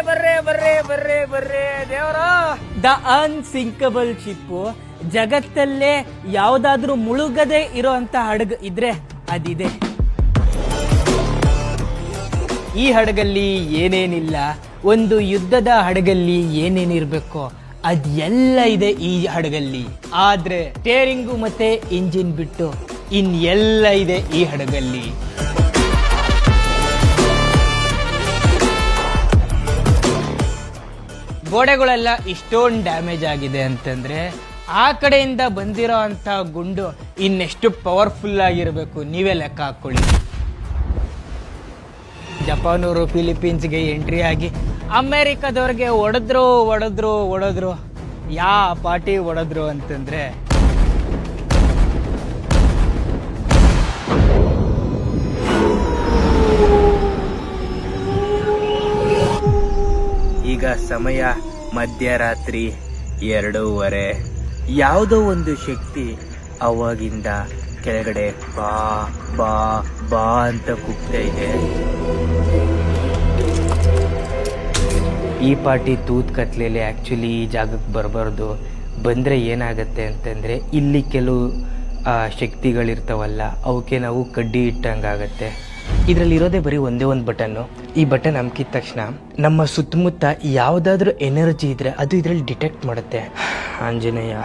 ಬರ್ರೆ ಬರ್ರೆ ಬರ್ರೆ ಬರ್ರೆ ಬರ್ರೆ ದೇವರ. The ಅನ್ಸಿಂಕಬಲ್ ship, ಜಗತ್ತಲ್ಲೇ ಯಾವ್ದಾದ್ರೂ ಮುಳುಗದೆ ಇರೋಂತ ಹಡಗು ಇದ್ರೆ ಅದಿದೆ. ಈ ಹಡಗಲ್ಲಿ ಏನೇನಿಲ್ಲ, ಒಂದು ಯುದ್ಧದ ಹಡಗಲ್ಲಿ ಏನೇನಿರ್ಬೇಕೋ ಅದೆಲ್ಲ ಇದೆ ಈ ಹಡಗಲ್ಲಿ. ಆದ್ರೆ ಸ್ಟೇರಿಂಗು ಮತ್ತೆ ಇಂಜಿನ್ ಬಿಟ್ಟು ಇನ್ನೆಲ್ಲ ಇದೆ ಈ ಹಡಗಲ್ಲಿ. ಗೋಡೆಗಳೆಲ್ಲ ಇಷ್ಟೊಂದು ಡ್ಯಾಮೇಜ್ ಆಗಿದೆ ಅಂತಂದ್ರೆ ಆ ಕಡೆಯಿಂದ ಬಂದಿರೋ ಅಂತ ಗುಂಡು ಇನ್ನೆಷ್ಟು ಪವರ್ಫುಲ್ ಆಗಿರಬೇಕು ನೀವೇ ಲೆಕ್ಕ ಹಾಕೊಳ್ಳಿ. ಜಪಾನವರು ಫಿಲಿಪೀನ್ಸ್ಗೆ ಎಂಟ್ರಿ ಆಗಿ ಅಮೇರಿಕಾದವ್ರಿಗೆ ಹೊಡೆದ್ರು ಯಾ ಪಾರ್ಟಿ ಹೊಡೆದ್ರು ಅಂತಂದ್ರೆ ಈಗ ಸಮಯ ಮಧ್ಯರಾತ್ರಿ 2:30. ಯಾವುದೋ ಒಂದು ಶಕ್ತಿ ಅವಾಗಿಂದ ಕೆಳಗಡೆ ಬಾ ಬಾ ಬಾ ಅಂತ ಕೂಗ್ತಾ ಇದೆ. ಈ ಪಾರ್ಟಿ ತೂತ್ ಕತ್ಲೆಯಲ್ಲಿ ಆ್ಯಕ್ಚುಲಿ ಈ ಜಾಗಕ್ಕೆ ಬರಬಾರ್ದು. ಬಂದರೆ ಏನಾಗತ್ತೆ ಅಂತಂದರೆ ಇಲ್ಲಿ ಕೆಲವು ಶಕ್ತಿಗಳಿರ್ತಾವಲ್ಲ ಅವಕ್ಕೆ ನಾವು ಕಡ್ಡಿ ಇಟ್ಟಂಗಾಗತ್ತೆ. ಇದರಲ್ಲಿ ಇರೋದೇ ಬರೀ ಒಂದೇ ಒಂದು ಬಟನ್ನು. ಈ ಬಟನ್ ಅಮ್ಕಿದ ತಕ್ಷಣ ನಮ್ಮ ಸುತ್ತಮುತ್ತ ಯಾವುದಾದ್ರೂ ಎನರ್ಜಿ ಇದ್ದರೆ ಅದು ಇದರಲ್ಲಿ ಡಿಟೆಕ್ಟ್ ಮಾಡುತ್ತೆ. ಆಂಜನೇಯ